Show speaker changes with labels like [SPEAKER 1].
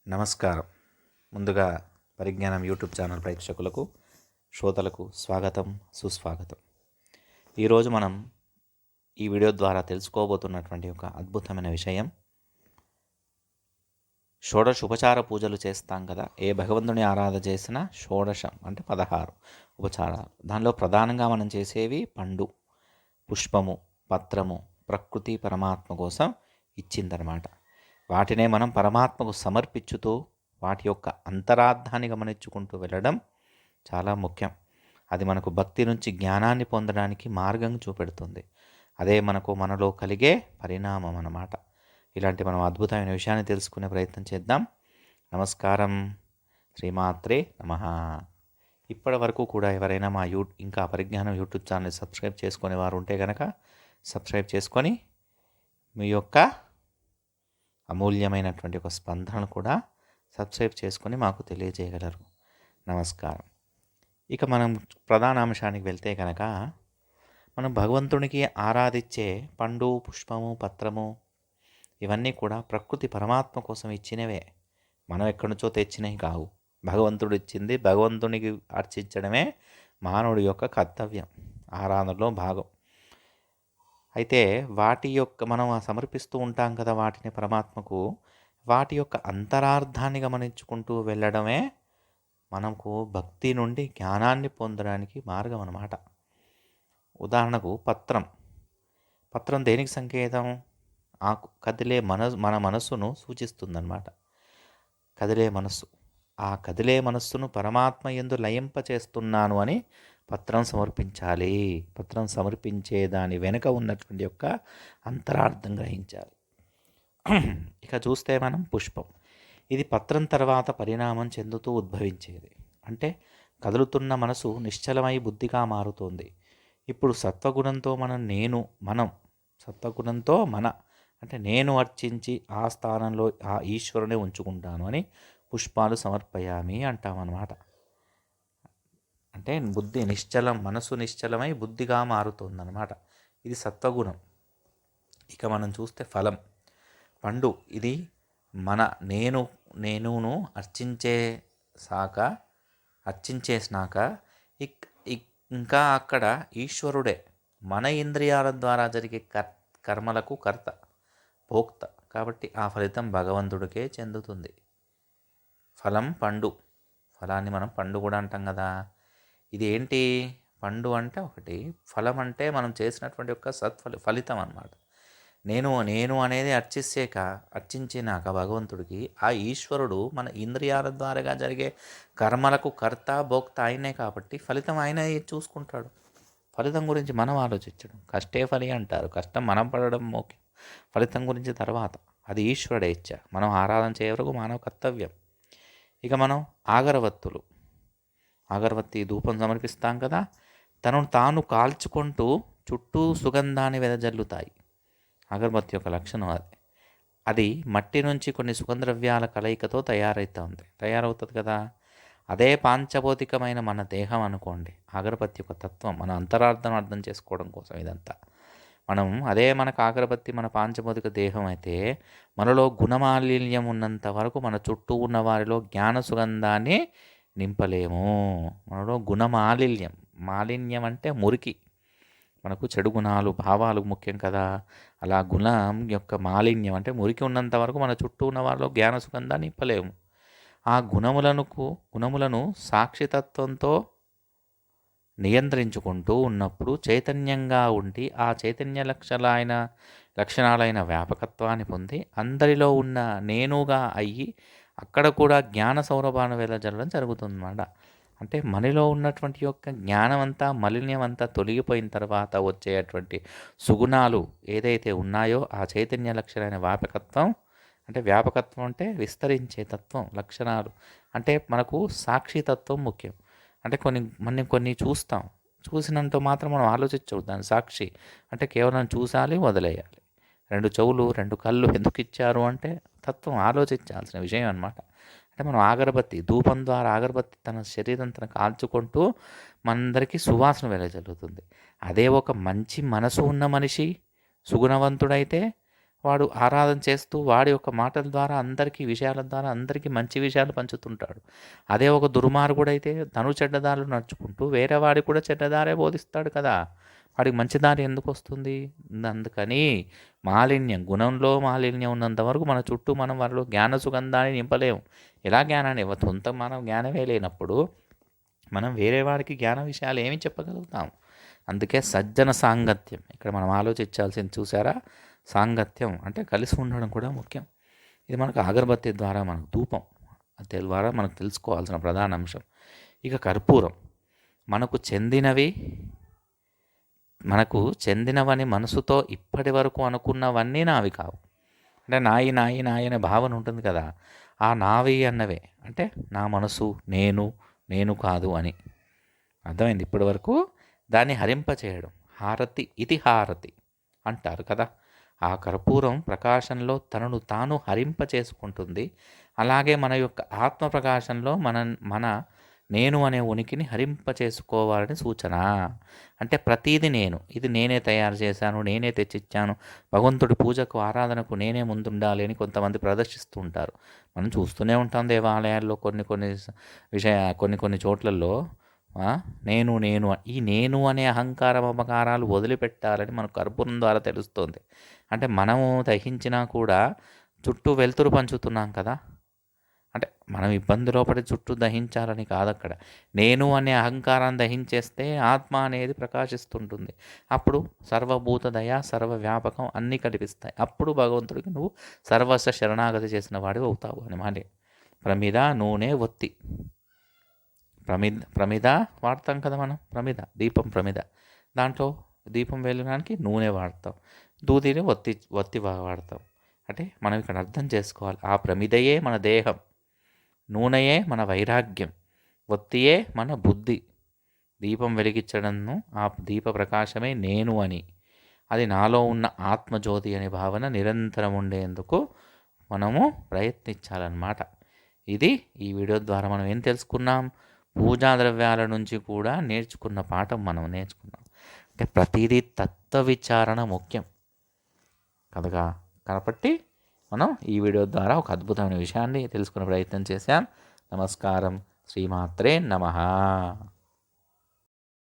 [SPEAKER 1] నమస్కారం. ముందుగా పరిజ్ఞానం యూట్యూబ్ ఛానల్ ప్రేక్షకులకు, శ్రోతలకు స్వాగతం, సుస్వాగతం. ఈరోజు మనం ఈ వీడియో ద్వారా తెలుసుకోబోతున్నటువంటి ఒక అద్భుతమైన విషయం, షోడశ ఉపచార పూజలు చేస్తాం కదా. ఏ భగవంతుని ఆరాధన చేసినా షోడశం అంటే 16 ఉపచారాలు. దానిలో ప్రధానంగా మనం చేసేవి పండు, పుష్పము, పత్రము ప్రకృతి పరమాత్మ కోసం ఇచ్చిందనమాట. వాటినే మనం పరమాత్మకు సమర్పించుతూ వాటి యొక్క అంతరార్థాన్ని గమనించుకుంటూ వెళ్ళడం చాలా ముఖ్యం. అది మనకు భక్తి నుంచి జ్ఞానాన్ని పొందడానికి మార్గం చూపెడుతుంది. అదే మనలో కలిగే పరిణామం అన్నమాట. ఇలాంటి మనం అద్భుతమైన విషయాన్ని తెలుసుకునే ప్రయత్నం చేద్దాం. నమస్కారం. శ్రీమాత్రే నమః. ఇప్పటి వరకు కూడా ఎవరైనా మా ఇంకా పరిజ్ఞానం యూట్యూబ్ ఛానల్ సబ్స్క్రైబ్ చేసుకునే వారు ఉంటే కనుక సబ్స్క్రైబ్ చేసుకొని మీ యొక్క అమూల్యమైనటువంటి ఒక స్పందనను కూడా సబ్స్క్రైబ్ చేసుకొని మాకు తెలియజేయగలరు. నమస్కారం. ఇక మనం ప్రధాన అంశానికి వెళ్తే కనుక, మనం భగవంతునికి ఆరాధించే పండు, పుష్పము, పత్రము ఇవన్నీ కూడా ప్రకృతి పరమాత్మ కోసం ఇచ్చినవే. మనం ఎక్కడి నుంచో తెచ్చినవి కావు. భగవంతుడు ఇచ్చింది. భగవంతునికి అర్చించడమే మానవుడి యొక్క కర్తవ్యం, ఆరాధనలో భాగం. అయితే వాటి యొక్క మనం సమర్పిస్తూ ఉంటాం కదా వాటిని పరమాత్మకు. వాటి యొక్క అంతరార్థాన్ని గమనించుకుంటూ వెళ్ళడమే మనకు భక్తి నుండి జ్ఞానాన్ని పొందడానికి మార్గం అన్నమాట. ఉదాహరణకు పత్రం దేనికి సంకేతం? కదిలే మన మనస్సును సూచిస్తుందన్నమాట. కదిలే మనస్సు. ఆ కదిలే మనస్సును పరమాత్మ యందు లయింపచేస్తున్నాను అని పత్రం సమర్పించాలి. పత్రం సమర్పించే దాని వెనుక ఉన్నటువంటి యొక్క అంతరార్థం గ్రహించాలి. ఇక చూస్తే మనం పుష్పం. ఇది పత్రం తర్వాత పరిణామం చెందుతూ ఉద్భవించేది. అంటే కదులుతున్న మనసు నిశ్చలమై బుద్ధిగా మారుతోంది. ఇప్పుడు సత్వగుణంతో సత్వగుణంతో అంటే నేను అర్చించి ఆ స్థానంలో ఆ ఈశ్వరునే ఉంచుకుంటాను అని పుష్పాలు సమర్పయామి అంటామన్నమాట. అంటే మనసు నిశ్చలమై బుద్ధిగా మారుతుందన్నమాట. ఇది సత్వగుణం. ఇక మనం చూస్తే ఫలం, పండు. ఇది నేనును అర్చించేసినాక ఇంకా అక్కడ ఈశ్వరుడే మన ఇంద్రియాల ద్వారా జరిగే కర్మలకు కర్త, భోక్త. కాబట్టి ఆ ఫలితం భగవంతుడికే చెందుతుంది. ఫలం, పండు. ఫలాన్ని మనం పండు కూడా అంటాం కదా. ఇది ఏంటి? పండు అంటే ఒకటి, ఫలం అంటే మనం చేసినటువంటి యొక్క ఫలితం అన్నమాట. నేను అనేది అర్చించినాక భగవంతుడికి ఆ ఈశ్వరుడు మన ఇంద్రియాల ద్వారా జరిగే కర్మలకు కర్త, భోక్త ఆయనే. కాబట్టి ఫలితం ఆయన చూసుకుంటాడు. ఫలితం గురించి మనం ఆలోచించడం. కష్టే ఫలి అంటారు. కష్టం మనం పడడం ముఖ్యం, ఫలితం గురించి తర్వాత. అది ఈశ్వరుడే ఇచ్చ. మనం ఆరాధన చేయ వరకు మానవ కర్తవ్యం. ఇక మనం అగరవత్తి ధూపం సమర్పిస్తాం కదా. తనను తాను కాల్చుకుంటూ చుట్టూ సుగంధాన్ని వెదజల్లుతాయి. అగరబత్తి యొక్క లక్షణం అది మట్టి నుంచి కొన్ని సుగంధద్రవ్యాల కలయికతో తయారవుతుంది కదా. అదే పాంచభౌతికమైన మన దేహం అనుకోండి. అగరబత్తి యొక్క తత్వం మన అంతరార్థం అర్థం చేసుకోవడం కోసం ఇదంతా. మనకు అగరబత్తి మన పాంచభౌతిక దేహం అయితే, మనలో గుణమాలిన్యం ఉన్నంత వరకు మన చుట్టూ ఉన్న వారిలో జ్ఞాన సుగంధాన్ని నింపలేము. మనలో మాలిన్యం అంటే మురికి. మనకు చెడు గుణాలు, భావాలు ముఖ్యం కదా. అలా గుణం యొక్క మాలిన్యం అంటే మురికి ఉన్నంత వరకు మన చుట్టూ ఉన్న వారిలో జ్ఞాన సుగంధాన్ని నింపలేము. ఆ గుణములను సాక్షితత్వంతో నియంత్రించుకుంటూ ఉన్నప్పుడు చైతన్యంగా ఉండి ఆ చైతన్య లక్షణాలైన వ్యాపకత్వాన్ని పొంది అందరిలో ఉన్న నేనుగా అయ్యి అక్కడ కూడా జ్ఞాన సౌరభాన్ని వెదజల్లడం జరుగుతుందన్నమాట. అంటే మనలో ఉన్నటువంటి యొక్క జ్ఞానం అంతా, మలిన్యం అంతా తొలగిపోయిన తర్వాత వచ్చేటువంటి సుగుణాలు ఏదైతే ఉన్నాయో ఆ చైతన్య లక్షణమైన వ్యాపకత్వం అంటే విస్తరించే తత్వం, లక్షణాలు. అంటే మనకు సాక్షితత్వం ముఖ్యం. అంటే కొన్ని చూసినంత మాత్రం మనం ఆలోచించవద్దు. దాని సాక్షి అంటే కేవలం చూసాలి, వదిలేయాలి. 2 చెవులు 2 కళ్ళు ఎందుకు ఇచ్చారు అంటే తత్వం ఆలోచించాల్సిన విషయం అన్నమాట. అంటే మనం ధూపం ద్వారా అగరబత్తి తన శరీరం తన కాల్చుకుంటూ మనందరికీ సువాసన వెదజల్లుతుంది. అదే ఒక మంచి మనసు ఉన్న మనిషి, సుగుణవంతుడైతే వాడు ఆరాధన చేస్తూ వాడి యొక్క మాటల ద్వారా అందరికీ విషయాల ద్వారా అందరికీ మంచి విషయాలు పంచుతుంటాడు. అదే ఒక దుర్మార్గుడైతే తను చెడ్డదారులు నడుచుకుంటూ వేరే వాడికి కూడా చెడ్డదారే బోధిస్తాడు కదా! వాడికి మంచి దారి ఎందుకొస్తుంది? అందుకని మాలిన్యం, గుణంలో మాలిన్యం ఉన్నంత వరకు మన చుట్టూ మనం వారిలో జ్ఞాన సుగంధాన్ని నింపలేము. ఎలా జ్ఞానాన్ని సొంత మనం జ్ఞానమే లేనప్పుడు మనం వేరే వాడికి జ్ఞాన విషయాలు ఏమి చెప్పగలుగుతాం? అందుకే సజ్జన సాంగత్యం ఇక్కడ మనం ఆలోచించాల్సింది చూసారా? సాంగత్యం అంటే కలిసి ఉండడం కూడా ముఖ్యం. ఇది మనకు అగరబత్తి ద్వారా మనకు ధూపం ద్వారా మనకు తెలుసుకోవాల్సిన ప్రధాన అంశం. ఇక కర్పూరం మనకు చెందినవని మనసుతో ఇప్పటి వరకు అనుకున్నవన్నీ నావి కావు. అంటే నాయి నాయి నాయి అనే భావన ఉంటుంది కదా, ఆ నావి అన్నవే అంటే నా మనసు నేను కాదు అని అర్థమైంది. ఇప్పటి వరకు దాన్ని హరింపచేయడం హారతి ఇది హారతి అంటారు కదా. ఆ కర్పూరం ప్రకాశంలో తనను తాను హరింప చేసుకుంటుంది. అలాగే మన యొక్క ఆత్మ ప్రకాశంలో మన నేను అనే ఉనికిని హరింప చేసుకోవాలని సూచన. అంటే ప్రతీది నేను, ఇది నేనే తయారు చేశాను, నేనే తెచ్చిచ్చాను, భగవంతుడి పూజకు ఆరాధనకు నేనే ముందుండాలి అని కొంతమంది ప్రదర్శిస్తూ ఉంటారు. మనం చూస్తూనే ఉంటాం దేవాలయాల్లో కొన్ని చోట్లలో నేను ఈ నేను అనే అహంకారం అపకారాలు వదిలిపెట్టాలని మనకు కర్పూరం ద్వారా తెలుస్తుంది. అంటే మనము దహించినా కూడా చుట్టూ వెలుతురు పంచుతున్నాం కదా. అంటే మనం ఇబ్బందిలో పడి చుట్టూ దహించాలని కాదు అక్కడ. నేను అనే అహంకారాన్ని దహించేస్తే ఆత్మ అనేది ప్రకాశిస్తుంటుంది. అప్పుడు సర్వభూత దయ సర్వవ్యాపకం అన్నీ కనిపిస్తాయి. అప్పుడు భగవంతుడికి నువ్వు సర్వస్వ శరణాగతి చేసిన వాడివి అవుతావు అని మాట. ప్రమిద నూనె ఒత్తి, ప్రమిద వాడతాం కదా మనం, దీపం ప్రమిద, దాంట్లో దీపం వెలగడానికి నూనె వాడతాం, దూదిని ఒత్తి వాడతాం. అంటే మనం ఇక్కడ అర్థం చేసుకోవాలి, ఆ ప్రమిదయే మన దేహం, నూనెయే మన వైరాగ్యం, ఒత్తియే మన బుద్ధి. దీపం వెలిగించడంను ఆ దీప ప్రకాశమే నేను అని, అది నాలో ఉన్న ఆత్మజ్యోతి అనే భావన నిరంతరం ఉండేందుకు మనము ప్రయత్నించాలన్నమాట. ఇది ఈ వీడియో ద్వారా మనం ఏం తెలుసుకున్నాం? పూజా ద్రవ్యాల నుంచి కూడా నేర్చుకున్న పాఠం మనం నేర్చుకున్నాం. అంటే ప్రతిదీ తత్వ విచారణ ముఖ్యం కదగా. కాబట్టి మనం ఈ వీడియో ద్వారా ఒక అద్భుతమైన విషయాన్ని తెలుసుకునే ప్రయత్నం చేశాం. నమస్కారం. శ్రీమాత్రే నమః.